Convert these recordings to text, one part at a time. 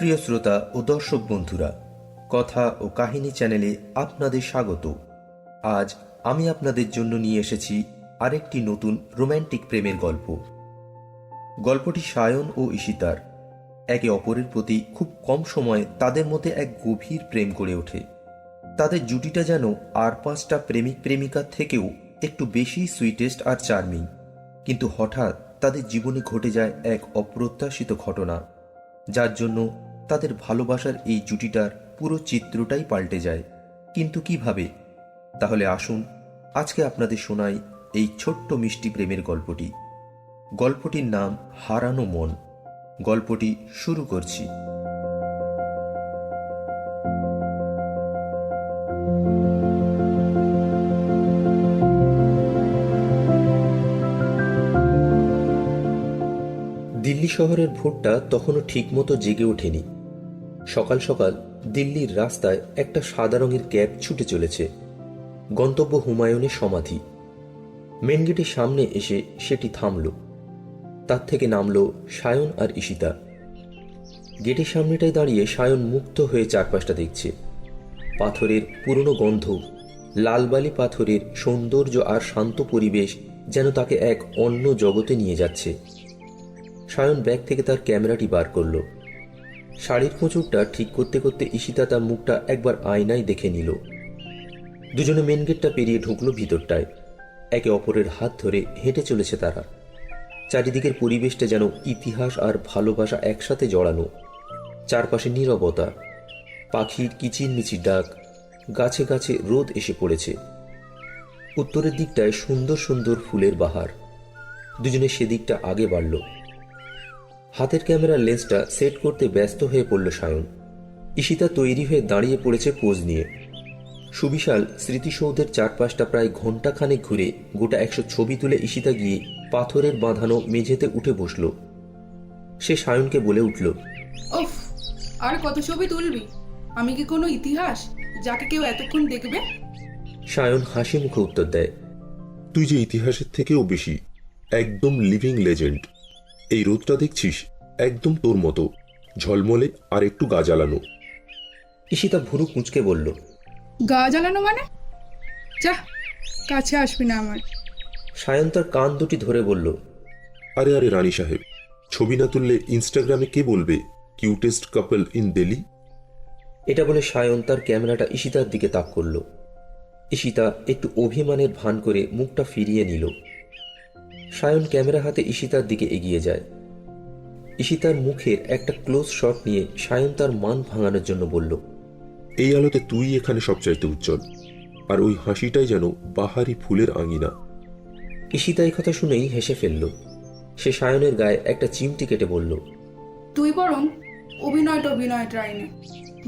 প্রিয় শ্রোতা ও দর্শক বন্ধুরা, কথা ও কাহিনী চ্যানেলে আপনাদের স্বাগত। আজ আমি আপনাদের জন্য নিয়ে এসেছি আরেকটি নতুন রোম্যান্টিক প্রেমের গল্প। গল্পটি সায়ন ও ঈশিতার। একে অপরের প্রতি খুব কম সময়ে তাদের মধ্যে এক গভীর প্রেম গড়ে ওঠে। তাদের জুটিটা যেন আর 5টা প্রেমিক প্রেমিকার থেকেও একটু বেশি সুইটেস্ট আর চার্মিং। কিন্তু হঠাৎ তাদের জীবনে ঘটে যায় এক অপ্রত্যাশিত ঘটনা, যার জন্য তাদের ভালোবাসার এই জুটিটার পুরো চিত্রটাই পাল্টে যায়। কিন্তু কিভাবে? তাহলে আসুন আজকে আপনাদের শোনাই এই ছোট্ট মিষ্টি প্রেমের গল্পটি। গল্পটির নাম হারানো মন। গল্পটি শুরু করছি। দিল্লি শহরের ভোরটা তখনও ঠিকমতো জেগে ওঠেনি। সকাল সকাল দিল্লির রাস্তায় একটা সাদা রঙের ক্যাব ছুটে চলেছে। গন্তব্য হুমায়ুনের সমাধি। মেন গেটের সামনে এসে সেটি থামল। তার থেকে নামল সায়ন আর ঈশিতা। গেটের সামনেটায় দাঁড়িয়ে সায়ন মুগ্ধ হয়ে চারপাশটা দেখছে। পাথরের পুরনো গন্ধ, লালবালি পাথরের সৌন্দর্য আর শান্ত পরিবেশ যেন তাকে এক অন্য জগতে নিয়ে যাচ্ছে। সায়ন ব্যাগ থেকে তার ক্যামেরাটি বার করল। শাড়ির খোঁচুরটা ঠিক করতে করতে ঈশিতা তার মুখটা একবার আয়নায় দেখে নিল। দুজনে মেন গেটটা পেরিয়ে ঢুকলো ভিতরটায়। একে অপরের হাত ধরে হেঁটে চলেছে তারা। চারিদিকের পরিবেশটা যেন ইতিহাস আর ভালোবাসা একসাথে জড়ানো। চারপাশে নীরবতা, পাখির কিচিরমিচির ডাক, গাছে গাছে রোদ এসে পড়েছে। উত্তরের দিকটায় সুন্দর সুন্দর ফুলের বাহার। দুজনে সেদিকটা আগে বাড়ল। হাতের ক্যামেরার লেন্সটা সেট করতে ব্যস্ত হয়ে পড়ল সায়ন। ঈশিতা তৈরি হয়ে দাঁড়িয়ে পড়েছে পোজ নিয়ে। সুবিশাল স্মৃতিসৌধের চারপাশটা প্রায় ঘণ্টাখানেক ঘুরে গোটা 100 ছবি তুলে ঈশিতা গিয়ে পাথরের বাঁধানো মেঝেতে উঠে বসল। সে সায়নকে বলে উঠল, ওফ, আর কত ছবি তুলবি? আমি কি কোনো ইতিহাস যাকে কেউ এতক্ষণ দেখবে? সায়ন হাসি মুখে উত্তর দেয়, তুই যে ইতিহাসের থেকেও বেশি, একদম লিভিং লেজেন্ড। এই রোদটা দেখছিস, একদম তোর মতো ঝলমলে আর একটু গা জ্বালানো। ঈশিতা ভুরু কুঁচকে বলল, গা জ্বালানো মানে? যা, কাছে আসবি না আমার। সায়ন তার কান দুটি ধরে বলল, আরে আরে রানী সাহেব, ছবি না তুললে ইনস্টাগ্রামে কে বলবে কিউটেস্ট কাপল ইন দিল্লি? এটা বলে সায়ন তার ক্যামেরাটা ঈশিতার দিকে তাক করল। ঈশিতা একটু অভিমানের ভান করে মুখটা ফিরিয়ে নিল। সায়ন ক্যামেরা হাতে ঈশিতার দিকে এগিয়ে যায়। ঈশিতার মুখের একটা ক্লোজ শট নিয়ে সায়ন তার মান ভাঙানোর জন্য বলল, এই আলোতে তুই এখানে সবচাইতে উজ্জ্বল, আর ওই হাসিটাই যেন বাহারি ফুলের আঙিনা। ঈশিতা এই কথা শুনেই হেসে ফেলল। সে সায়নের গায়ে একটা চিমটি কেটে বলল, তুই বরং অভিনয় ট্রাই নে,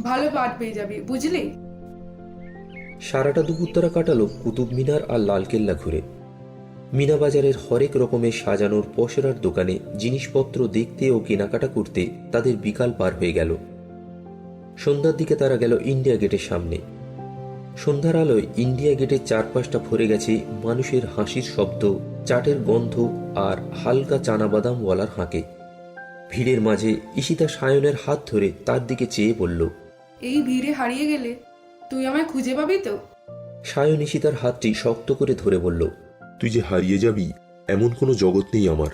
ভালো পাঠ পেয়ে যাবি, বুঝলি? সারাটা দুপুর তারা কাটালো কুতুব মিনার আর লালকেল্লা ঘুরে। মিনা বাজারের হরেক রকমের সাজানোর পসরার দোকানে জিনিসপত্র দেখতে ও কেনাকাটা করতে তাদের বিকাল পার হয়ে গেল। সন্ধ্যার দিকে তারা গেল ইন্ডিয়া গেটের সামনে। সন্ধ্যার আলোয় ইন্ডিয়া গেটের চারপাশটা ভরে গেছে মানুষের হাসির শব্দ, চাটের গন্ধ আর হালকা চানাবাদামওয়ালার হাঁকে। ভিড়ের মাঝে ঈশিতা সায়নের হাত ধরে তার দিকে চেয়ে বলল, এই ভিড়ে হারিয়ে গেলে তুই আমায় খুঁজে পাবি তো? সায়ন ঈশিতার হাতটি শক্ত করে ধরে বলল, তুই যে হারিয়ে যাবি এমন কোনো জগৎ নেই আমার।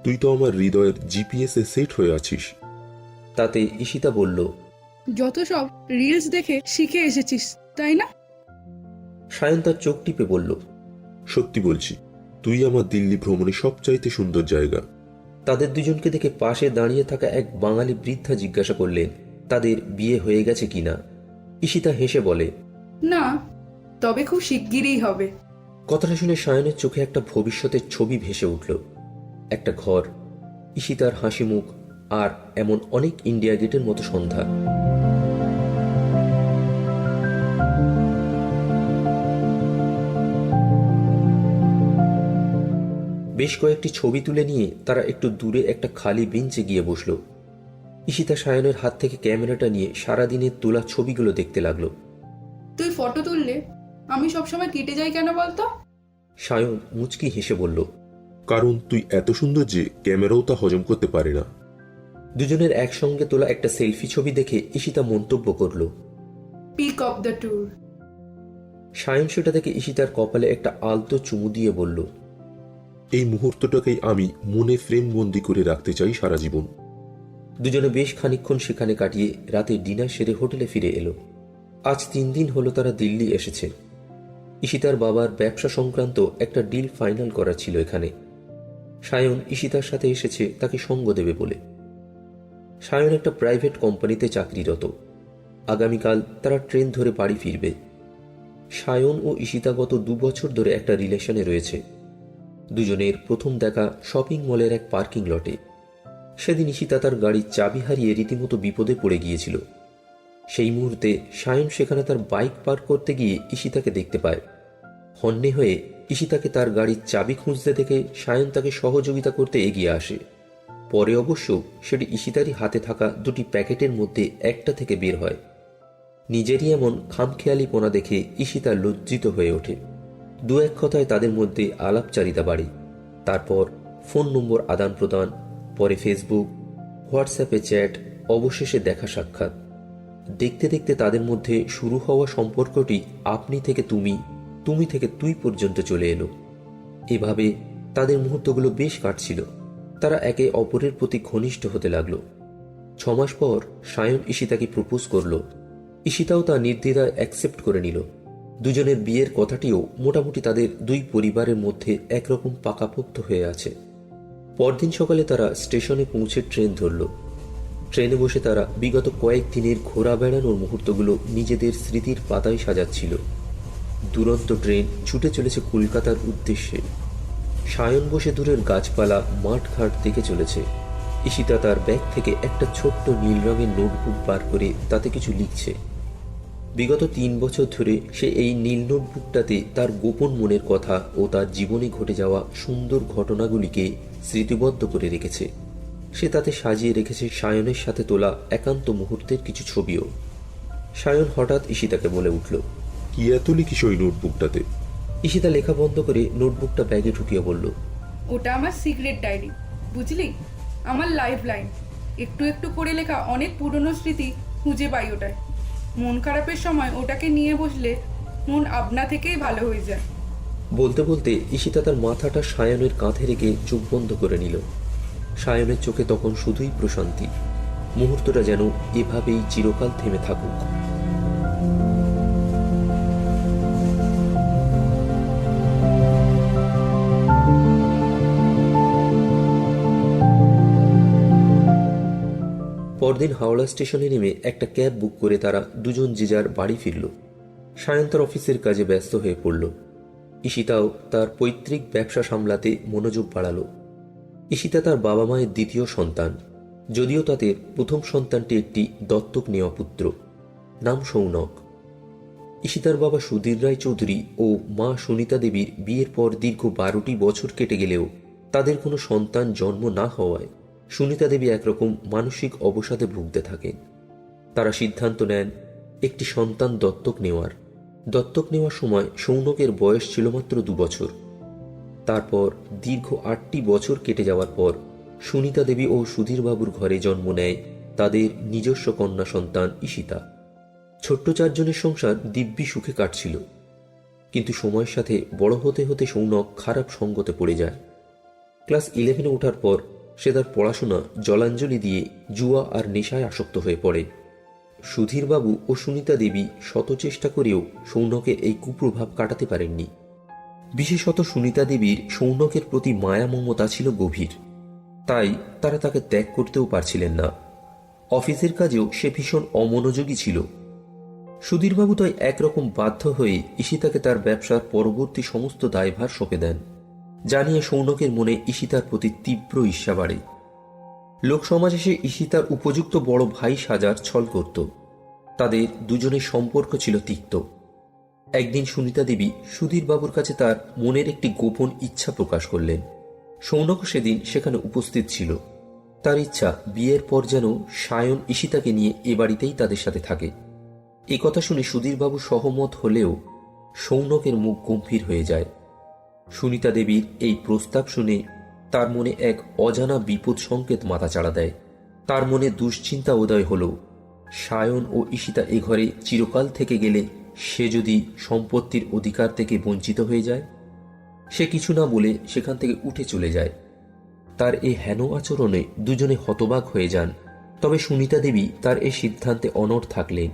তুই তো আমার হৃদয়ের জিপিএস এ সেট হয়ে আছিস। তাতে ঈশিতা বলল, যত সব রিলস দেখে শিখে এসেছিস, তাই না? সায়ন তার চোখ টিপে বলল, সত্যি বলছি, তুই আমার দিল্লি ভ্রমণে সবচাইতে সুন্দর জায়গা। তাদের দুজনকে দেখে পাশে দাঁড়িয়ে থাকা এক বাঙালি বৃদ্ধা জিজ্ঞাসা করলেন তাদের বিয়ে হয়ে গেছে কিনা। ঈশিতা হেসে বলে, না, তবে খুব শিগগিরই হবে। কথাটা শুনে সায়নের চোখে একটা ভবিষ্যতের ছবি ভেসে উঠল। একটা ঘর, ঈশিতার হাসি মুখ আর এমন অনেক ইন্ডিয়া গেটের মতো সন্ধ্যা। বেশ কয়েকটি ছবি তুলে নিয়ে তারা একটু দূরে একটা খালি বেঞ্চে গিয়ে বসল। ঈশিতা সায়নের হাত থেকে ক্যামেরাটা নিয়ে সারাদিনের তোলা ছবিগুলো দেখতে লাগলো। তুই ফটো তুললে আমি সবসময় কেটে যাই কেন বলতো? সায়ন মুচকি হেসে বলল, কারণ তুই এত সুন্দর যে ক্যামেরাও তা হজম করতে পারে না। দুজনের একসঙ্গে তোলা একটা সেলফি ছবি দেখে ঈশিতা মন্তব্য করল, peak of the tour. Sayan সেটা দেখে ঈশিতার কপালে একটা আলতো চুমু দিয়ে বলল, এই মুহূর্তটাকেই আমি মনে ফ্রেম বন্দি করে রাখতে চাই সারা জীবন। দুজনে বেশ খানিকক্ষণ সেখানে কাটিয়ে রাতে ডিনার সেরে হোটেলে ফিরে এলো। আজ 3 দিন হলো তারা দিল্লি এসেছে। ঈশিতার বাবার ব্যবসা সংক্রান্ত একটা ডিল ফাইনাল করা ছিল এখানে। সায়ন ঈশিতার সাথে এসেছে তাকে সঙ্গ দেবে বলে। সায়ন একটা প্রাইভেট কোম্পানিতে চাকরিরত। আগামীকাল তারা ট্রেন ধরে বাড়ি ফিরবে। সায়ন ও ঈশিতা গত 2 বছর ধরে একটা রিলেশনে রয়েছে। দুজনের প্রথম দেখা শপিং মলের এক পার্কিং লটে। সেদিন ঈশিতা তার গাড়ির চাবি হারিয়ে রীতিমতো বিপদে পড়ে গিয়েছিল। সেই মুহূর্তে সায়ন সেখানে তার বাইক পার্ক করতে গিয়ে ঈশিতাকে দেখতে পায়। হন্যে হয়ে ঈশিতাকে তার গাড়ির চাবি খুঁজতে দেখে সায়ন তাকে সহযোগিতা করতে এগিয়ে আসে। পরে অবশ্য সেটি ঈশিতারই হাতে থাকা 2টি প্যাকেটের মধ্যে একটা থেকে বের হয়। নিজেরই এমন খামখেয়ালিপনা দেখে ঈশিতা লজ্জিত হয়ে ওঠে। 2-1 কথায় তাদের মধ্যে আলাপচারিতা বাড়ে। তারপর ফোন নম্বর আদান প্রদান, পরে ফেসবুক, হোয়াটসঅ্যাপে চ্যাট, অবশেষে দেখা সাক্ষাৎ। দেখতে দেখতে তাদের মধ্যে শুরু হওয়া সম্পর্কটি আপনি থেকে তুমি, তুমি থেকে তুই পর্যন্ত চলে এলো। এভাবে তাদের মুহূর্তগুলো বেশ কাটছিল। তারা একে অপরের প্রতি ঘনিষ্ঠ হতে লাগলো। 6 মাস পর সায়ন ঈশিতাকে প্রপোজ করল। ঈশিতাও তা নির্দ্বিধায় অ্যাকসেপ্ট করে নিল। দুজনের বিয়ের কথাটিও মোটামুটি তাদের 2 পরিবারের মধ্যে একরকম পাকাপোক্ত হয়ে আছে। পরদিন সকালে তারা স্টেশনে পৌঁছে ট্রেন ধরল। ট্রেনে বসে তারা বিগত কয়েকদিনের ঘোরা বেড়ানোর মুহূর্তগুলো নিজেদের স্মৃতির পাতায় সাজাচ্ছিল। দুরন্ত ট্রেন ছুটে চলেছে কলকাতার উদ্দেশ্যে। সায়ন বসে দূরের গাছপালা, মাঠঘাট দেখে চলেছে। ঈশিতা তার ব্যাগ থেকে একটা ছোট্ট নীল রঙের নোটবুক বার করে তাতে কিছু লিখছে। বিগত 3 বছর ধরে সে এই নীল নোটবুকটাতে তার গোপন মনের কথা ও তার জীবনে ঘটে যাওয়া সুন্দর ঘটনাগুলিকে স্মৃতিবদ্ধ করে রেখেছে। সে তাতে সাজিয়ে রেখেছে সায়নের সাথে তোলা একান্ত মুহূর্তের কিছু ছবিও। সায়ন হঠাৎ ঈশিতাকে বলে উঠল, কি এত লিখিস ওই নোটবুকটাতে? ঈশিতা লেখা বন্ধ করে নোটবুকটা ব্যাগে ঢুকিয়ে বলল, ওটা আমার সিক্রেট ডায়েরি, বুঝলি? আমার লাইফ লাইন। একটু একটু করে লেখা অনেক পুরনো স্মৃতি খুঁজে পাই ওটায়। মন খারাপের সময় ওটাকে নিয়ে বসলে মন আপনা থেকেই ভালো হয়ে যায়। বলতে বলতে ঈশিতা তার মাথাটা সায়নের কাঁধে রেখে চোখ বন্ধ করে নিল। সায়নের চোখে তখন শুধুই প্রশান্তি। মুহূর্তটা যেন এভাবেই চিরকাল থেমে থাকুক। পরদিন হাওড়া স্টেশনে নেমে একটা ক্যাব বুক করে তারা দুজন যে যার বাড়ি ফিরল। সায়ন তার অফিসের কাজে ব্যস্ত হয়ে পড়ল। ঈশিতাও তার পৈতৃক ব্যবসা সামলাতে মনোযোগ বাড়ালো। ঈশিতা তার বাবা মায়ের দ্বিতীয় সন্তান, যদিও তাদের প্রথম সন্তানটি একটি দত্তক নেওয়া পুত্র, নাম সৌনক। ঈশিতার বাবা সুধীর রায় চৌধুরী ও মা সুনিতা দেবীর বিয়ের পর দীর্ঘ 12টি বছর কেটে গেলেও তাদের কোনো সন্তান জন্ম না হওয়ায় সুনিতা দেবী একরকম মানসিক অবসাদে ভুগতে থাকেন। তারা সিদ্ধান্ত নেন একটি সন্তান দত্তক নেওয়ার। দত্তক নেওয়ার সময় সৌনকের বয়স ছিল মাত্র 2 বছর। তারপর দীর্ঘ 8টি বছর কেটে যাওয়ার পর সুনিতা দেবী ও সুধীরবাবুর ঘরে জন্ম নেয় তাদের নিজস্ব কন্যা সন্তান ঈশিতা। ছোট্ট 4 জনের সংসার দিব্যি সুখে কাটছিল। কিন্তু সময়ের সাথে বড় হতে হতে সৌনক খারাপ সঙ্গতে পড়ে যায়। ক্লাস 11-এ ওঠার পর সে তার পড়াশোনা জলাঞ্জলি দিয়ে জুয়া আর নেশায় আসক্ত হয়ে পড়ে। সুধীরবাবু ও সুনিতা দেবী শত চেষ্টা করেও সৌনকের এই কুপ্রভাব কাটাতে পারেননি। বিশেষত সুনিতা দেবীর সৌনকের প্রতি মায়া মমতা ছিল গভীর, তাই তারা তাকে ত্যাগ করতেও পারছিলেন না। অফিসের কাজেও সে ভীষণ অমনোযোগী ছিল। সুধীরবাবু তাই একরকম বাধ্য হয়ে ঈশিতাকে তার ব্যবসার পরবর্তী সমস্ত দায়ভার সঁপে দেন। জানিয়ে সৌনকের মনে ঈশিতার প্রতি তীব্র ঈর্ষা বাড়ে। লোকসমাজে সে ঈশিতার উপযুক্ত বড় ভাই সাজার ছল করত। তাদের দুজনের সম্পর্ক ছিল তিক্ত। একদিন সুনিতা দেবী সুধীরবাবুর কাছে তার মনের একটি গোপন ইচ্ছা প্রকাশ করলেন। সৌনকও সেদিন সেখানে উপস্থিত ছিল। তার ইচ্ছা বিয়ের পর যেন সায়ন ঈশিতাকে নিয়ে এ বাড়িতেই তাদের সাথে থাকে। এ কথা শুনে সুধীরবাবু সহমত হলেও সৌনকের মুখ গম্ভীর হয়ে যায়। সুনিতা দেবীর এই প্রস্তাব শুনে তার মনে এক অজানা বিপদ সংকেত মাথাচাড়া দেয়। তার মনে দুশ্চিন্তা উদয় হল, সায়ন ও ঈশিতা এ ঘরে চিরকাল থেকে গেলে সে যদি সম্পত্তির অধিকার থেকে বঞ্চিত হয়ে যায়। সে কিছু না বলে সেখান থেকে উঠে চলে যায়। তার এই হেন আচরণে দুজনে হতবাক হয়ে যান। তবে সুনিতা দেবী তার এই সিদ্ধান্তে অনড় থাকলেন।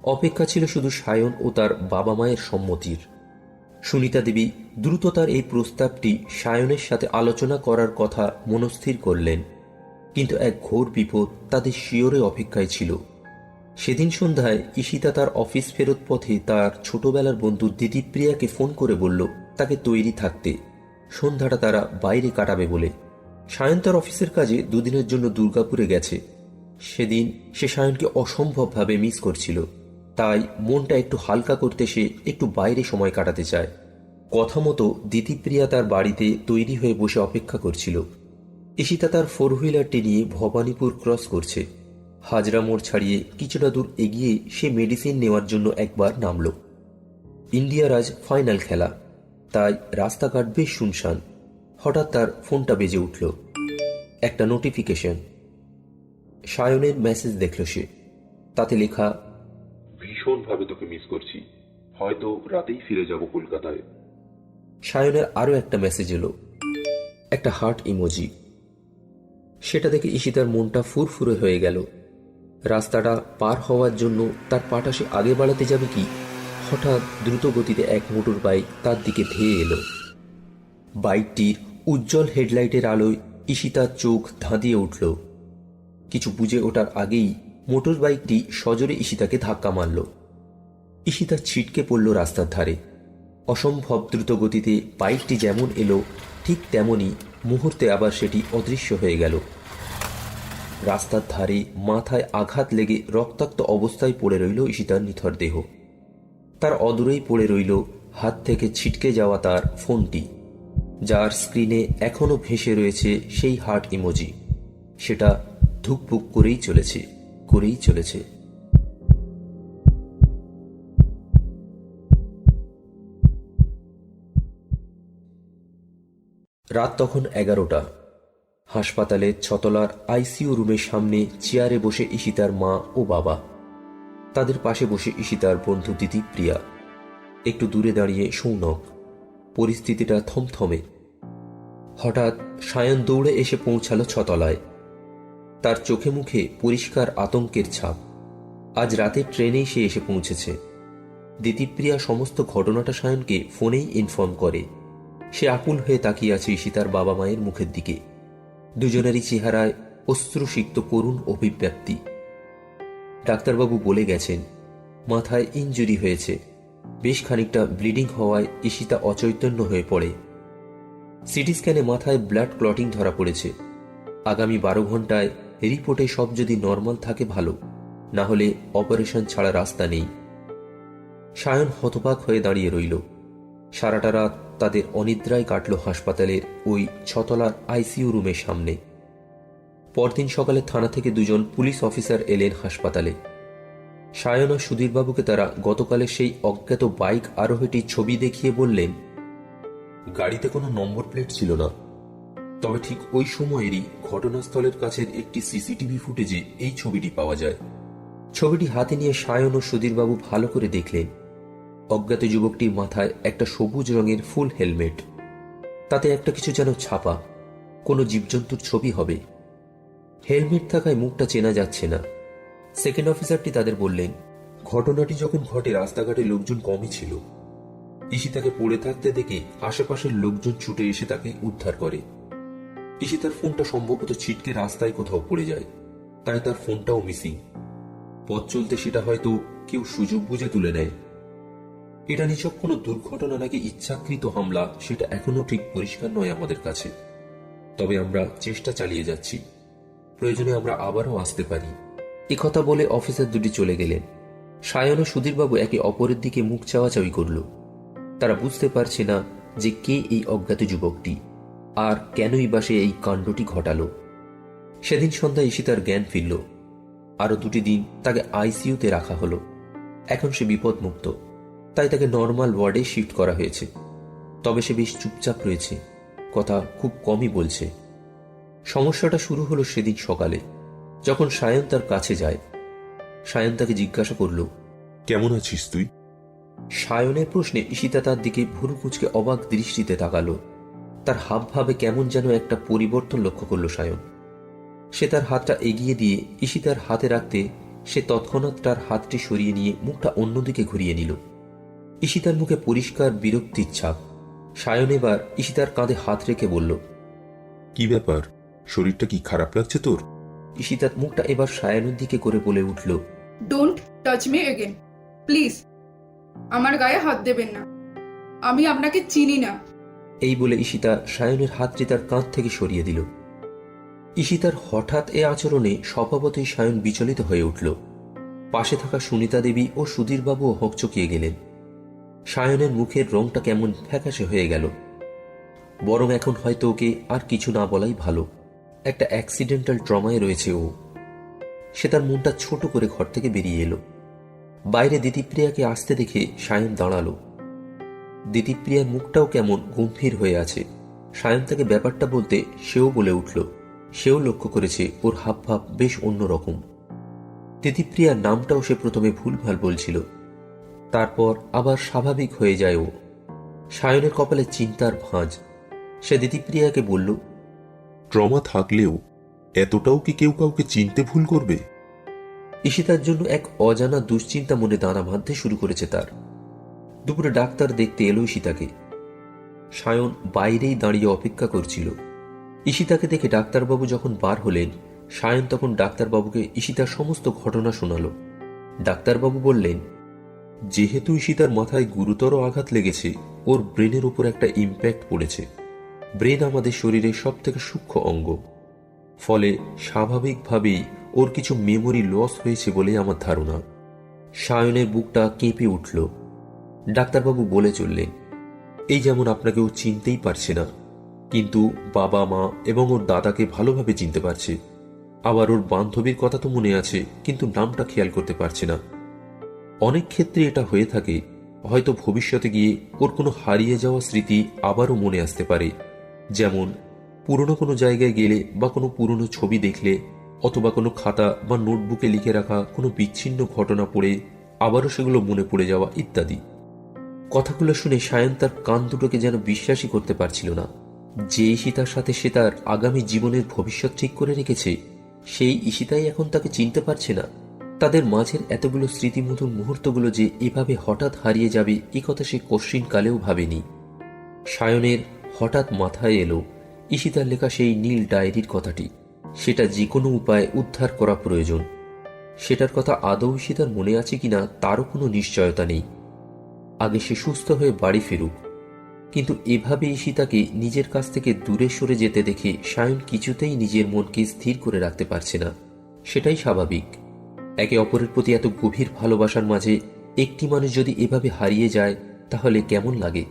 অপেক্ষা ছিল শুধু সায়ন ও তার বাবা মায়ের সম্মতির। সুনিতা দেবী দ্রুত তার এই প্রস্তাবটি সায়নের সাথে আলোচনা করার কথা মনস্থির করলেন। কিন্তু এক ঘোর বিপদ তাদের শিয়রে অপেক্ষায় ছিল। সেদিন সন্ধ্যায় ঈশিতা তার অফিস ফেরত পথে তার ছোটবেলার বন্ধু দিদিপ্রিয়াকে ফোন করে বলল তাকে তৈরি থাকতে, সন্ধ্যাটা তারা বাইরে কাটাবে বলে। সায়ন তার অফিসের কাজে দুদিনের জন্য দুর্গাপুরে গেছে। সেদিন সে সায়নকে অসম্ভবভাবে মিস করছিল। তাই মনটা একটু হালকা করতে সে একটু বাইরে সময় কাটাতে চায়। কথা মতো দিদিপ্রিয়া তার বাড়িতে তৈরি হয়ে বসে অপেক্ষা করছিল। ঈশিতা তার ফোর হুইলারটি নিয়ে ভবানীপুর ক্রস করছে। হাজরা মোড় ছাড়িয়ে কিছুটা দূর এগিয়ে সে মেডিসিন নেওয়ার জন্য একবার নামল। ইন্ডিয়ার আজ ফাইনাল খেলা, তাই রাস্তাঘাট বেশ শুনশান। হঠাৎ তার ফোনটা বেজে উঠল। একটা নোটিফিকেশন। সায়নের মেসেজ দেখল সে। তাতে লেখা, ভীষণভাবে তোকে মিস করছি, হয়তো রাতেই ফিরে যাব কলকাতায়। সায়নের আরো একটা মেসেজ এলো, একটা হার্ট ইমোজি। সেটা দেখে ঈশিতার মনটা ফুরফুরে হয়ে গেল। রাস্তাটা পার হওয়ার জন্য তার পাটা সে আগে বাড়াতে যাবে কি, হঠাৎ দ্রুত গতিতে এক মোটর বাইক তার দিকে ধেয়ে এলো। বাইকটির উজ্জ্বল হেডলাইটের আলোয় ঈশিতার চোখ ধাঁধিয়ে উঠল। কিছু বুঝে ওঠার আগেই মোটর বাইকটি সজোরে ঈশিতাকে ধাক্কা মারল। ঈশিতা ছিটকে পড়ল রাস্তার ধারে। অসম্ভব দ্রুত গতিতে বাইকটি যেমন এলো ঠিক তেমনি মুহূর্তে আবার সেটি অদৃশ্য হয়ে গেল। রাস্তার ধারে মাথায় আঘাত লেগে রক্তাক্ত অবস্থায় পড়ে রইল ঈশিতার নিথর দেহ। তার অদূরেই পড়ে রইল হাত থেকে ছিটকে যাওয়া তার ফোনটি, যার স্ক্রিনে এখনো ভেসে রয়েছে সেই হার্ট ইমোজি। সেটা ধুকপুক করেই চলেছে। রাত তখন 11টা। হাসপাতালের 6 তলার আইসিইউ রুমের সামনে চেয়ারে বসে ঈশিতার মা ও বাবা। তাদের পাশে বসে ঈশিতার বন্ধু দিদিপ্রিয়া। একটু দূরে দাঁড়িয়ে সৌনক। পরিস্থিতিটা থমথমে। হঠাৎ সায়ন দৌড়ে এসে পৌঁছালো 6 তলায়। তার চোখে মুখে পরিষ্কার আতঙ্কের ছাপ। আজ রাতের ট্রেনেই সে এসে পৌঁছেছে। দিদিপ্রিয়া সমস্ত ঘটনাটা সায়নকে ফোনেই ইনফর্ম করে। সে আকুল হয়ে তাকিয়ে আছে ঈশিতার বাবা মায়ের মুখের দিকে। দুজনেরই চেহারায় অশ্রুসিক্ত করুণ অভিব্যক্তি। ডাক্তারবাবু বলে গেছেন মাথায় ইনজুরি হয়েছে। বেশ খানিকটা ব্লিডিং হওয়ায় ঈশিতা অচৈতন্য হয়ে পড়ে। সিটি স্ক্যানে মাথায় ব্লাড ক্লটিং ধরা পড়েছে। আগামী 12 ঘন্টায় রিপোর্টে সব যদি নর্মাল থাকে ভালো, না হলে অপারেশন ছাড়া রাস্তা নেই। সায়ন হতবাক হয়ে দাঁড়িয়ে রইল। সারাটা রাত তাদের অনিদ্রায় কাটল হাসপাতালের ওই 6 তলার আইসিইউ রুমের সামনে। পরদিন সকালে থানা থেকে 2জন পুলিশ অফিসার এলেন হাসপাতালে। সায়ন ও সুধীরবাবুকে তারা গতকালের সেই অজ্ঞাত বাইক আরোহীটির ছবি দেখিয়ে বললেন, গাড়িতে কোনো নম্বর প্লেট ছিল না, তবে ঠিক ওই সময়েরই ঘটনাস্থলের কাছের একটি সিসিটিভি ফুটেজে এই ছবিটি পাওয়া যায়। ছবিটি হাতে নিয়ে সায়ন ও সুধীরবাবু ভালো করে দেখলেন। অজ্ঞাত যুবকটির মাথায় একটা সবুজ রঙের ফুল হেলমেট। তাতে একটা কিছু যেন ছাপা, কোনো জীবজন্তুর ছবি হবে। হেলমেট থাকায় মুখটা চেনা যাচ্ছে না। সেকেন্ড অফিসারটি তাদের বললেন, ঘটনাটি যখন ঘটে রাস্তাঘাটে লোকজন কমই ছিল। ঈশিতাকে পড়ে থাকতে দেখে আশেপাশের লোকজন ছুটে এসে তাকে উদ্ধার করে। ঈশিতার ফোনটা সম্ভবত ছিটকে রাস্তায় কোথাও পড়ে যায়, তাই তার ফোনটাও মিসিং। পথ চলতে সেটা হয়তো কেউ সুযোগ বুঝে তুলে নেয়। এটা নিছক কোনো দুর্ঘটনা নাকি ইচ্ছাকৃত হামলা সেটা এখনো ঠিক পরিষ্কার নয় আমাদের কাছে। তবে আমরা চেষ্টা চালিয়ে যাচ্ছি, প্রয়োজনে আমরা আবারও আসতে পারি। একথা বলে অফিসার দুটি চলে গেলেন। সায়ন ও সুধীরবাবু একে অপরের দিকে মুখ চাওয়াচাওয়ি করল। তারা বুঝতে পারছে না যে কে এই অজ্ঞাত যুবকটি, আর কেনই বা সে এই কাণ্ডটি ঘটালো। সেদিন সন্ধ্যায় ঈশিতার জ্ঞান ফিরল। আরো 2টি দিন তাকে আইসিইউতে রাখা হলো। এখন সে বিপদমুক্ত, তাই তাকে নর্মাল ওয়ার্ডে শিফট করা হয়েছে। তবে সে বেশ চুপচাপ রয়েছে, কথা খুব কমই বলছে। সমস্যাটা শুরু হলো সেদিন সকালে। যখন সায়ন তার কাছে যায়, সায়ন তাকে জিজ্ঞাসা করল, কেমন আছিস তুই? সায়নের প্রশ্নে ঈশিতা তার দিকে ভুরু কুঁচকে অবাক দৃষ্টিতে তাকালো। তার হাবভাবে কেমন যেন একটা পরিবর্তন লক্ষ্য করল সায়ন। সে তার হাতটা এগিয়ে দিয়ে ঈশিতার হাতে রাখতে সে তৎক্ষণাৎ তার হাতটি সরিয়ে নিয়ে মুখটা অন্যদিকে ঘুরিয়ে নিল। ঈশিতার মুখে পরিষ্কার বিরক্তির ছাপ। সায়ন এবার ঈশিতার কাঁধে হাত রেখে বলল, কি ব্যাপার, শরীরটা কি খারাপ লাগছে তোর? ঈশিতার মুখটা এবার সায়নের দিকে করে বলে উঠল, don't touch me again, please. আমার গায়ে হাত দেবেন না, আমি আপনাকে চিনি না। এই বলে ঈশিতা সায়নের হাতটি তার কাঁধ থেকে সরিয়ে দিল। ঈশিতার হঠাৎ এ আচরণে স্বভাবতই সায়ন বিচলিত হয়ে উঠল। পাশে থাকা সুনিতা দেবী ও সুধীরবাবুও হকচকিয়ে গেলেন। সায়নের মুখের রংটা কেমন ফ্যাকাশে হয়ে গেল। বরং এখন হয়তো ওকে আর কিছু না বলাই ভালো। একটা অ্যাক্সিডেন্টাল ট্রমায় রয়েছে ও। সে তার মনটা ছোট করে ঘর থেকে বেরিয়ে এলো। বাইরে দিতিপ্রিয়াকে আসতে দেখে সায়ন দাঁড়ালো। দিতিপ্রিয়ার মুখটাও কেমন গম্ভীর হয়ে আছে। সায়ন তাকে ব্যাপারটা বলতে সেও বলে উঠল, সেও লক্ষ্য করেছে ওর হাবভাব বেশ অন্যরকম। দিতিপ্রিয়ার নামটাও সে প্রথমে ভুলভাল বলছিল, তারপর আবার স্বাভাবিক হয়ে যায় ও। সায়নের কপালে চিন্তার ভাঁজ। সে দিতিপ্রিয়াকে বলল, ট্রমা থাকলেও এতটাও কি কেউ কাউকে চিনতে ভুল করবে? ঈশিতার জন্য এক অজানা দুশ্চিন্তা মনে দানা বাঁধতে শুরু করেছে তার। দুপুরে ডাক্তার দেখতে এলো ঈশিতাকে। সায়ন বাইরেই দাঁড়িয়ে অপেক্ষা করছিল। ঈশিতাকে দেখে ডাক্তারবাবু যখন বার হলেন, সায়ন তখন ডাক্তারবাবুকে ঈশিতার সমস্ত ঘটনা শোনালো। ডাক্তারবাবু বললেন, যেহেতু ঈশিতার মাথায় গুরুতর আঘাত লেগেছে, ওর ব্রেনের উপর একটা ইম্প্যাক্ট পড়েছে। ব্রেন আমাদের শরীরের সব থেকে সূক্ষ্ম অঙ্গ, ফলে স্বাভাবিকভাবেই ওর কিছু মেমোরি লস হয়েছে বলে আমার ধারণা। সায়নের বুকটা কেঁপে উঠল। ডাক্তারবাবু বলে চললেন, এই যেমন আপনাকে ও চিনতেই পারছে না, কিন্তু বাবা মা এবং ওর দাদাকে ভালোভাবে চিনতে পারছে। আবার ওর বান্ধবীর কথা তো মনে আছে, কিন্তু নামটা খেয়াল করতে পারছে না। অনেক ক্ষেত্রে এটা হয়ে থাকে, হয়তো ভবিষ্যতে গিয়ে ওর কোনো হারিয়ে যাওয়া স্মৃতি আবারও মনে আসতে পারে। যেমন পুরনো কোনো জায়গায় গেলে বা কোনো পুরনো ছবি দেখলে, অথবা কোনো খাতা বা নোটবুকে লিখে রাখা কোনো বিচ্ছিন্ন ঘটনা পড়ে আবারও সেগুলো মনে পড়ে যাওয়া ইত্যাদি। কথাগুলো শুনে সায়ন তার কান দুটোকে যেন বিশ্বাসই করতে পারছিল না। যে ঈশিতার সাথে সে তার আগামী জীবনের ভবিষ্যৎ ঠিক করে রেখেছে, সেই ঈশিতাই এখন তাকে চিনতে পারছে না। তাদের মাঝের এতগুলো স্মৃতিমধুর মুহূর্তগুলো যে এভাবে হঠাৎ হারিয়ে যাবে, এ কথা সে কশ্চিন কালেও ভাবেনি। সায়নের হঠাৎ মাথায় এলো ঈশিতার লেখা সেই নীল ডায়েরির কথাটি। সেটা যে কোনো উপায়ে উদ্ধার করা প্রয়োজন। সেটার কথা আদৌ ঈশিতার মনে আছে কিনা তারও কোনো নিশ্চয়তা নেই। আগে সে সুস্থ হয়ে বাড়ি ফিরুক, কিন্তু এভাবে ঈশিতাকে নিজের কাছ থেকে দূরে সরে যেতে দেখে সায়ন কিছুতেই নিজের মনকে স্থির করে রাখতে পারছে না। সেটাই স্বাভাবিক। একে অপরের প্রতি এত গভীর ভালোবাসার মাঝে একটি মানুষ যদি এভাবে হারিয়ে যায়, তাহলে কেমন লাগে?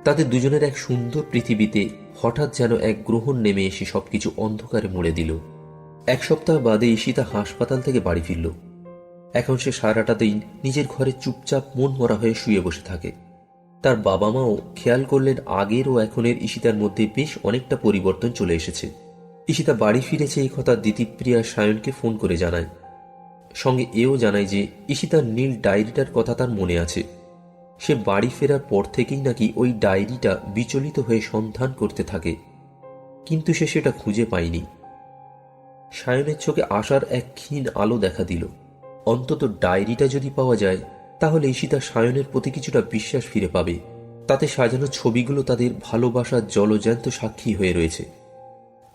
তাদের দুজনের এক সুন্দর পৃথিবীতে হঠাৎ যেন এক গ্রহণ নেমে এসে সবকিছু অন্ধকারে মুড়ে দিল। এক সপ্তাহ বাদে ঈশিতা হাসপাতাল থেকে বাড়ি ফিরল। এখন সে সারাটা দিন নিজের ঘরে চুপচাপ মন মরা হয়ে শুয়ে বসে থাকে। তার বাবা মাও খেয়াল করলেন আগের ও এখনের ঈশিতার মধ্যে বেশ অনেকটা পরিবর্তন চলে এসেছে। ঈশিতা বাড়ি ফিরেছে এই কথা দিতিপ্রিয়া সায়নকে ফোন করে জানায়। সঙ্গে এও জানায় যে ঈশিতার নীল ডায়েরিটার কথা তার মনে আছে। সে বাড়ি ফেরার পর থেকেই নাকি ওই ডায়েরিটা বিচলিত হয়ে সন্ধান করতে থাকে, কিন্তু সে সেটা খুঁজে পায়নি। সায়নের চোখে আশার এক ক্ষীণ আলো দেখা দিল। অন্তত ডায়েরিটা যদি পাওয়া যায়, তাহলে ঈশিতা সায়নের প্রতি কিছুটা বিশ্বাস ফিরে পাবে। তাতে সাজানো ছবিগুলো তাদের ভালোবাসার জলজ্যান্ত সাক্ষী হয়ে রয়েছে।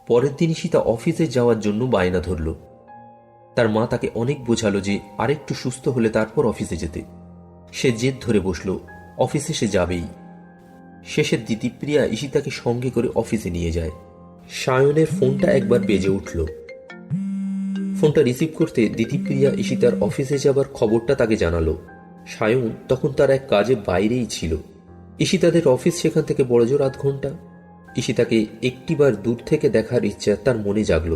পরের দিন ঈশিতা অফিসে যাওয়ার জন্য বায়না ধরল। তার মা তাকে অনেক বোঝালো যে আরেকটু সুস্থ হলে তারপর অফিসে যেতে। সে জেদ ধরে বসল, অফিসে সে যাবেই। শেষে দিতিপ্রিয়া ঈশিতাকে সঙ্গে করে অফিসে নিয়ে যায়। সায়নের ফোনটা একবার বেজে উঠল। ফোনটা রিসিভ করতে দিতিপ্রিয়া ঈশিতার অফিসে যাবার খবরটা তাকে জানালো। সায়ন তখন তার এক কাজে বাইরেই ছিল। ঈশিতাদের অফিস সেখান থেকে বড়জোর 8 ঘন্টা। ঈশিতাকে একটিবার দূর থেকে দেখার ইচ্ছা তার মনে জাগল।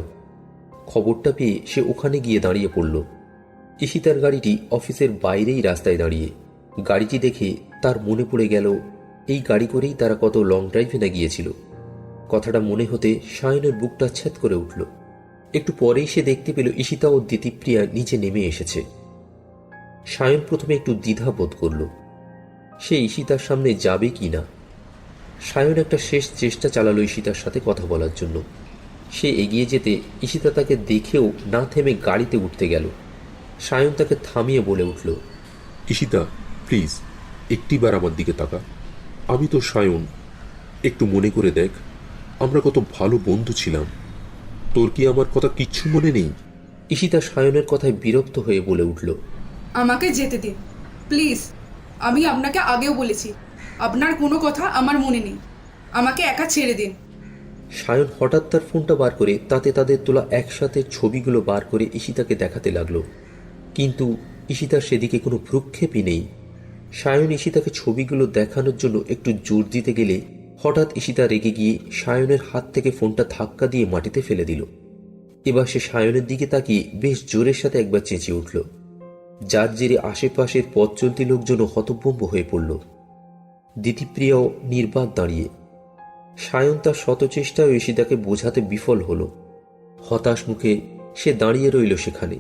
খবরটা পেয়ে সে ওখানে গিয়ে দাঁড়িয়ে পড়ল। ঈশিতার গাড়িটি অফিসের বাইরেই রাস্তায় দাঁড়িয়ে। গাড়িটি দেখে তার মনে পড়ে গেল এই গাড়ি করেই তারা কত লং ড্রাইভে না গিয়েছিল। কথাটা মনে হতে সায়নের বুকটা ছেদ করে উঠল। একটু পরেই সে দেখতে পেল ঈশিতা ও দিতিপ্রিয়া নিচে নেমে এসেছে। সায়ন প্রথমে একটু দ্বিধা বোধ করল, সে ঈশিতার সামনে যাবে কি না। সায়ন একটা শেষ চেষ্টা চালালো ঈশিতার সাথে কথা বলার জন্য। সে এগিয়ে যেতে ঈশিতা তাকে দেখেও না থেমে গাড়িতে উঠতে গেল। সায়ন তাকে থামিয়ে বলে উঠল, ঈশিতা, প্লিজ একটিবার আমার দিকে তাকা। আমি তো সায়ন, একটু মনে করে দেখ, আমরা কত ভালো বন্ধু ছিলাম। তোর কি আমার কথা কিচ্ছু মনে নেই? ঈশিতা সায়নের কথায় বিরক্ত হয়ে বলে উঠল, আমাকে যেতে দিন প্লিজ। আমি আপনাকে আগেও বলেছি আপনার কোনো কথা আমার মনে নেই, আমাকে একা ছেড়ে দিন। সায়ন হঠাৎ তার ফোনটা বার করে তাতে তাদের তোলা একসাথে ছবিগুলো বার করে ঈশিতাকে দেখাতে লাগলো, কিন্তু ঈশিতার সেদিকে কোনো ভ্রুক্ষেপই নেই। সায়ন ঈশিতাকে ছবিগুলো দেখানোর জন্য একটু জোর দিতে গেলে হঠাৎ ঈশিতা রেগে গিয়ে সায়নের হাত থেকে ফোনটা ধাক্কা দিয়ে মাটিতে ফেলে দিল। এবার সে সায়নের দিকে তাকিয়ে বেশ জোরের সাথে একবার চেঁচিয়ে উঠল, যার জেরে আশেপাশের পথ চলতি লোকজনও হতভম্ব হয়ে পড়ল। দিতিপ্রিয়াও নির্বাক দাঁড়িয়ে। সায়ন তার শত চেষ্টায় ঈশিতাকে বোঝাতে বিফল হল। হতাশ মুখে সে দাঁড়িয়ে রইল সেখানে।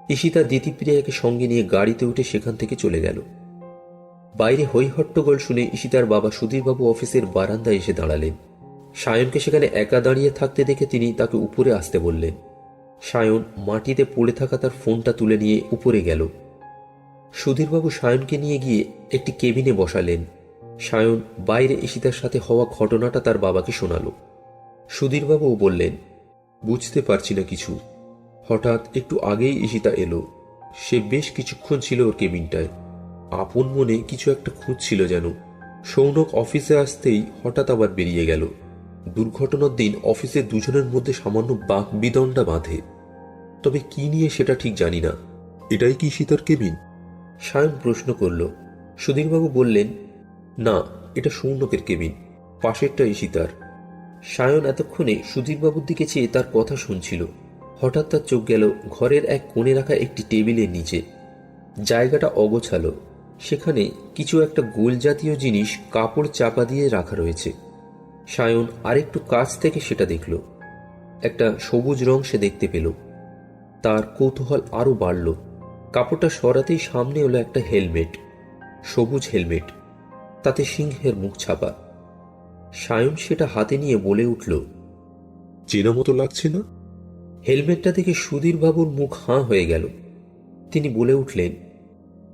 ঈশিতা দিতিপ্রিয়াকে সঙ্গে নিয়ে গাড়িতে উঠে সেখান থেকে চলে গেল। বাইরে হইহট্টগোল শুনে ঈশিতার বাবা সুধীরবাবু অফিসের বারান্দায় এসে দাঁড়ালেন। সায়নকে সেখানে একা দাঁড়িয়ে থাকতে দেখে তিনি তাকে উপরে আসতে বললেন। সায়ন মাটিতে পড়ে থাকা তার ফোনটা তুলে নিয়ে উপরে গেল। সুধীরবাবু সায়নকে নিয়ে গিয়ে একটি কেবিনে বসালেন। সায়ন বাইরে ঈশিতার সাথে হওয়া ঘটনাটা তার বাবাকে শোনাল। সুধীরবাবুও বললেন, বুঝতে পারছি না কিছু। হঠাৎ একটু আগেই ঈশিতা এলো। সে বেশ কিছুক্ষণ ছিল ওর কেবিনটায়। আপন মনে কিছু একটা খুঁজছিল যেন। সৌনক অফিসে আসতেই হঠাৎ আবার বেরিয়ে গেল। দুর্ঘটনার দিন অফিসে দুজনের মধ্যে সামান্য বাক বিদণ্ডা বাঁধে, তবে কি নিয়ে সেটা ঠিক জানি না। এটাই কি ঈশিতার কেবিন? সায়ন প্রশ্ন করল। সুধীরবাবু বললেন, না, এটা সৌনকের কেবিন, পাশেরটা ঈশিতার। সায়ন এতক্ষণে সুধীরবাবুর দিকে চেয়ে তার কথা শুনছিল। হঠাৎ তার চোখ গেল ঘরের এক কোণে রাখা একটি টেবিলের নিচে। জায়গাটা অগোছালো, সেখানে কিছু একটা গোল জাতীয় জিনিস কাপড় চাপা দিয়ে রাখা রয়েছে। সায়ন আরেকটু কাছ থেকে সেটা দেখল। একটা সবুজ রং সে দেখতে পেল। তার কৌতূহল আরো বাড়ল। কাপড়টা সরাতেই সামনে হলো একটা হেলমেট, সবুজ হেলমেট, তাতে সিংহের মুখ ছাপা। সায়ন সেটা হাতে নিয়ে বলে উঠল, চেনা মতো লাগছে না? হেলমেটটা দেখে সুধীরবাবুর মুখ হাঁ হয়ে গেল। তিনি বলে উঠলেন,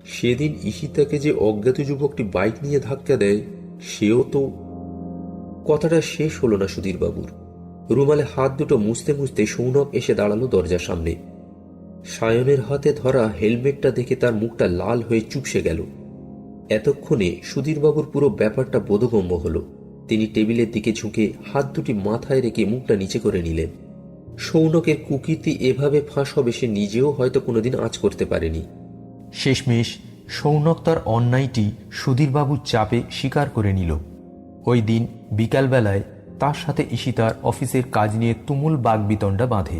সেদিন ঈশিতাকে যে অজ্ঞাত যুবকটি বাইক নিয়ে ধাক্কা দেয়, সেও তো। কথাটা শেষ হলো না সুধীরবাবুর। রুমালে হাত দুটো মুছতে মুছতে সৌনক এসে দাঁড়ালো দরজার সামনে। সায়নের হাতে ধরা হেলমেটটা দেখে তার মুখটা লাল হয়ে চুপসে গেল। এতক্ষণে সুধীরবাবুর পুরো ব্যাপারটা বোধগম্য হল। তিনি টেবিলের দিকে ঝুঁকে হাত দুটি মাথায় রেখে মুখটা নিচে করে নিলেন। সৌনকের কুকীর্তি এভাবে ফাঁস হবে সে নিজেও হয়তো কোনোদিন আঁচ করতে পারেনি। শেষমেশ সৌনক তার অন্যায়টি সুধীরবাবুর চাপে স্বীকার করে নিল। ওই দিন বিকালবেলায় তার সাথে ঈশিতার অফিসের কাজ নিয়ে তুমুল বাগবিতণ্ডা বাঁধে।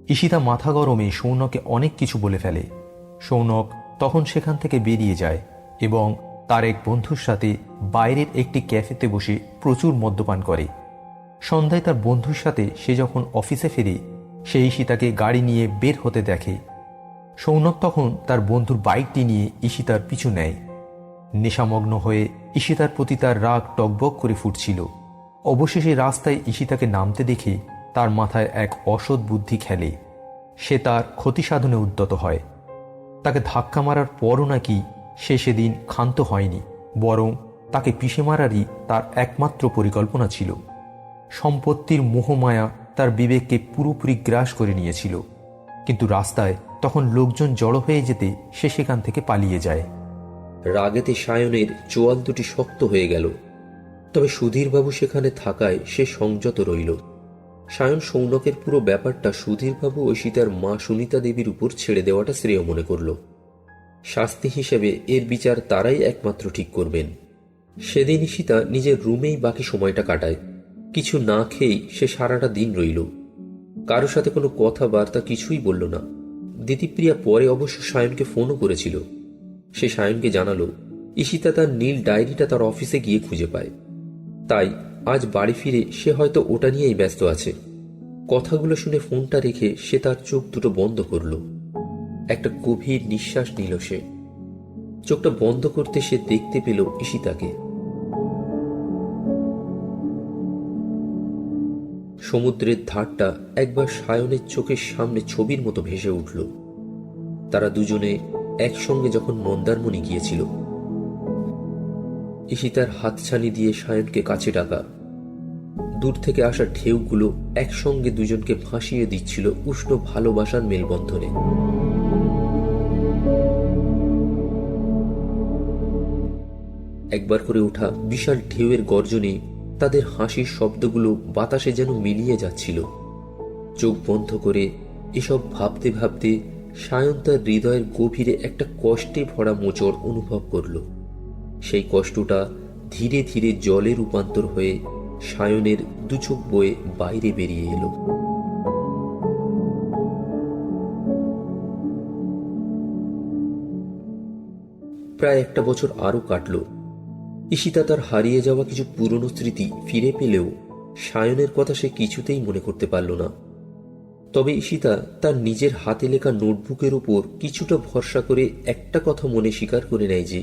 ঈশিতা মাথা গরমে সৌনকে অনেক কিছু বলে ফেলে। সৌনক তখন সেখান থেকে বেরিয়ে যায় এবং তার এক বন্ধুর সাথে বাইরের একটি ক্যাফেতে বসে প্রচুর মদ্যপান করে। সন্ধ্যায় তার বন্ধুর সাথে সে যখন অফিসে ফেরে, সে ঈশিতাকে গাড়ি নিয়ে বের হতে দেখে। সৌনক তখন তার বন্ধুর বাইকটি নিয়ে ঈশিতার পিছু নেয়। নেশামগ্ন হয়ে ঈশিতার প্রতি তার রাগ টকবক করে ফুটছিল। অবশেষে রাস্তায় ঈশিতাকে নামতে দেখে তার মাথায় এক অসৎ বুদ্ধি খেলে। সে তার ক্ষতি সাধনে উদ্যত হয়। তাকে ধাক্কা মারার পরও নাকি সে সেদিন ক্ষান্ত হয়নি, বরং তাকে পিষে মারারই তার একমাত্র পরিকল্পনা ছিল। সম্পত্তির মোহমায়া তার বিবেককে পুরোপুরি গ্রাস করে নিয়েছিল, কিন্তু রাস্তায় তখন লোকজন জড়ো হয়ে যেতে সে সেখান থেকে পালিয়ে যায়। রাগেতে সায়নের চোয়াল দুটি শক্ত হয়ে গেল। তবে সুধীরবাবু সেখানে থাকায় সে সংযত রইল। সায়ন সৌনকের পুরো ব্যাপারটা সুধীরবাবু ও সীতার মা সুনিতা দেবীর উপর ছেড়ে দেওয়াটা শ্রেয় মনে করল। শাস্তি হিসেবে এর বিচার তারাই একমাত্র ঠিক করবেন। সেদিন সীতা নিজের রুমেই বাকি সময়টা কাটায়। কিছু না খেয়েই সে সারাটা দিন রইল। কারো সাথে কোনো কথাবার্তা কিছুই বলল না। দিতিপ্রিয়া পরে অবশ্য সায়নকে ফোনও করেছিল। সে সায়নকে জানালো ঈশিতা তার নীল ডায়েরিটা তার অফিসে গিয়ে খুঁজে পায়, তাই আজ বাড়ি ফিরে সে হয়তো ওটা নিয়েই ব্যস্ত আছে। কথাগুলো শুনে ফোনটা রেখে সে তার চোখ দুটো বন্ধ করল। একটা গভীর নিঃশ্বাস নিল সে। চোখটা বন্ধ করতে সে দেখতে পেল ঈশিতাকে। সমুদ্রের ধারটা একবার সায়নের চোখের সামনে ছবির মতো ভেসে উঠল। তারা দুজনে একসঙ্গে যখন মন্দারমণি গিয়েছিল। ঈশিতার হাতছানি দিয়ে সায়নকে কাছে ডাকা, দূর থেকে আসা ঢেউগুলো একসঙ্গে দুজনকে ভাসিয়ে দিচ্ছিল উষ্ণ ভালোবাসার মেলবন্ধনে। একবার করে ওঠা বিশাল ঢেউয়ের গর্জনে তাদের হাসির শব্দগুলো বাতাসে যেন মিলিয়ে যাচ্ছিল। চোখ বন্ধ করে এসব ভাবতে ভাবতে সায়ন তার হৃদয়ের গভীরে একটা কষ্টে ভরা মোচড় অনুভব করল। সেই কষ্টটা ধীরে ধীরে জলে রূপান্তর হয়ে সায়নের দু চোখ বয়ে বাইরে বেরিয়ে এলো। প্রায় একটা বছর আরো কাটল। ঈশিতা তার হারিয়ে যাওয়া কিছু পুরনো স্মৃতি ফিরে পেলেও সায়নের কথা সে কিছুতেই মনে করতে পারল না। তবে ঈশিতা তার নিজের হাতে লেখা নোটবুকের উপর কিছুটা ভরসা করে একটা কথা মনে স্বীকার করে নেয় যে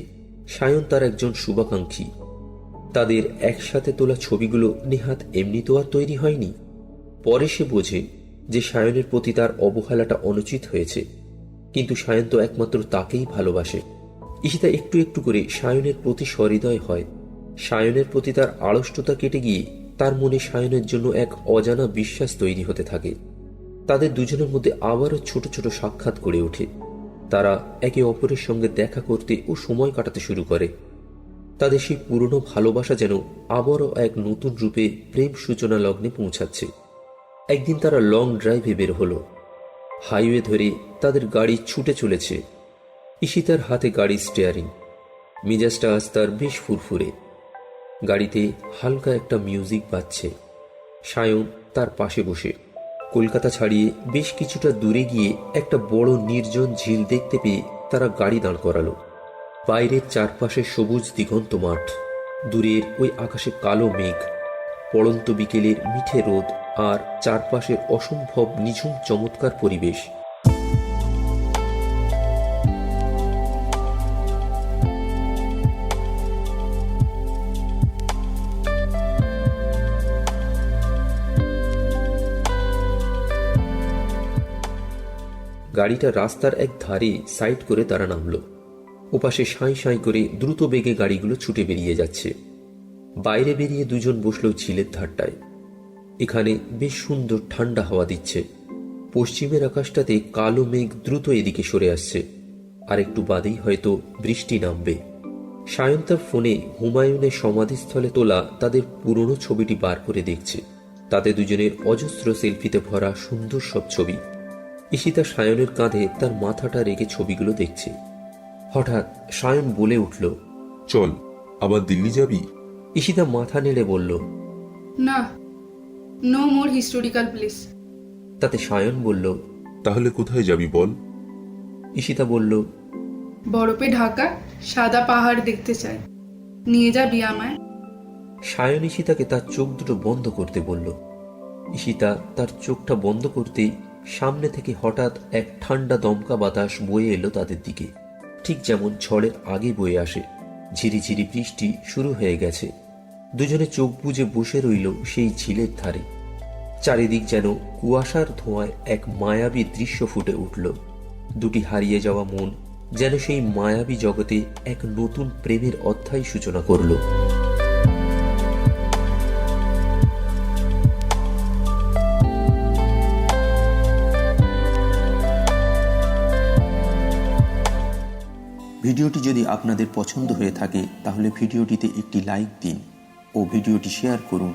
সায়ন তার একজন শুভাকাঙ্ক্ষী। তাদের একসাথে তোলা ছবিগুলো নেহাত এমনি তো আর তৈরি হয়নি। পরে সে বোঝে যে সায়নের প্রতি তার অবহেলাটা অনুচিত হয়েছে, কিন্তু সায়ন তো একমাত্র তাকেই ভালোবাসে। ঈশিতা একটু একটু করে সায়নের প্রতি সহৃদয় হয়। সায়নের প্রতি তার আড়ষ্টতা কেটে গিয়ে তার মনে সায়নের জন্য এক অজানা বিশ্বাস তৈরি হতে থাকে। তাদের দুজনের মধ্যে আবারও ছোট ছোট সাক্ষাৎ গড়ে ওঠে। তারা একে অপরের সঙ্গে দেখা করতে ও সময় কাটাতে শুরু করে। তাদের সেই পুরনো ভালোবাসা যেন আবারও এক নতুন রূপে প্রেম সূচনা লগ্নে পৌঁছাচ্ছে। একদিন তারা লং ড্রাইভে বের হলো। হাইওয়ে ধরে তাদের গাড়ি ছুটে চলেছে। ঈশিতার হাতে গাড়ির স্টিয়ারিং, মেজাজটা আজ তার বেশ ফুরফুরে। গাড়িতে হালকা একটা মিউজিক বাজছে। সায়ন তার পাশে বসে। কলকাতা ছাড়িয়ে বেশ কিছুটা দূরে গিয়ে একটা বড় নির্জন ঝিল দেখতে পেয়ে তারা গাড়ি দাঁড় করালো। বাইরের চারপাশে সবুজ দিগন্ত মাঠ, দূরের ওই আকাশে কালো মেঘ, পড়ন্ত বিকেলের মিঠে রোদ আর চারপাশের অসম্ভব নিঝুম চমৎকার পরিবেশ। গাড়িটা রাস্তার এক ধারে সাইড করে তারা নামলো। ওপাশে সাঁই সাঁই করে দ্রুত বেগে গাড়িগুলো ছুটে বেরিয়ে যাচ্ছে। বাইরে বেরিয়ে দুজন বসলো ঝিলের ধারটায়। এখানে বেশ সুন্দর ঠান্ডা হাওয়া দিচ্ছে। পশ্চিমের আকাশটাতে কালো মেঘ দ্রুত এদিকে সরে আসছে। আর একটু বাদেই হয়তো বৃষ্টি নামবে। সায়ন তার ফোনে হুমায়ুনের সমাধিস্থলে তোলা তাদের পুরনো ছবিটি বার করে দেখছে। তাদের দুজনের অজস্র সেলফিতে ভরা সুন্দর সব ছবি। ঈশিতা সায়নের কাঁধে তার মাথাটা রেখে ছবিগুলো দেখছে। হঠাৎ সায়ন বলে উঠল, চল, আবার দিল্লি যাবি? ঈশিতা মাথা নেড়ে বলল, না, নো মোর হিস্টোরিক্যাল প্লেস। তাতে সায়ন বলল, তাহলে কোথায় যাবি বল? ঈশিতা বলল, বরফে ঢাকা সাদা পাহাড় দেখতে চাই, নিয়ে যাবি আমায়? সায়ন ঈশিতাকে তার চোখ দুটো বন্ধ করতে বলল। ঈশিতা তার চোখটা বন্ধ করতেই সামনে থেকে হঠাৎ এক ঠান্ডা দমকা বাতাস বয়ে এলো তাদের দিকে, ঠিক যেমন ঝড়ের আগে বয়ে আসে। ঝিরিঝিরি বৃষ্টি শুরু হয়ে গেছে। দুজনে চোখ বুজে বসে রইল সেই ঝিলের ধারে। চারিদিক যেন কুয়াশার ধোঁয়ায় এক মায়াবী দৃশ্য ফুটে উঠল। দুটি হারিয়ে যাওয়া মন যেন সেই মায়াবী জগতে এক নতুন প্রেমের অধ্যায় সূচনা করল। ভিডিওটি যদি আপনাদের পছন্দ হয়ে থাকে তাহলে ভিডিওটিতে একটি লাইক দিন ও ভিডিওটি শেয়ার করুন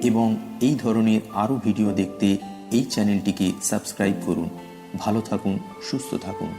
এবং এই ধরনের আরও ভিডিও দেখতে এই চ্যানেলটিকে সাবস্ক্রাইব করুন। ভালো থাকুন, সুস্থ থাকুন।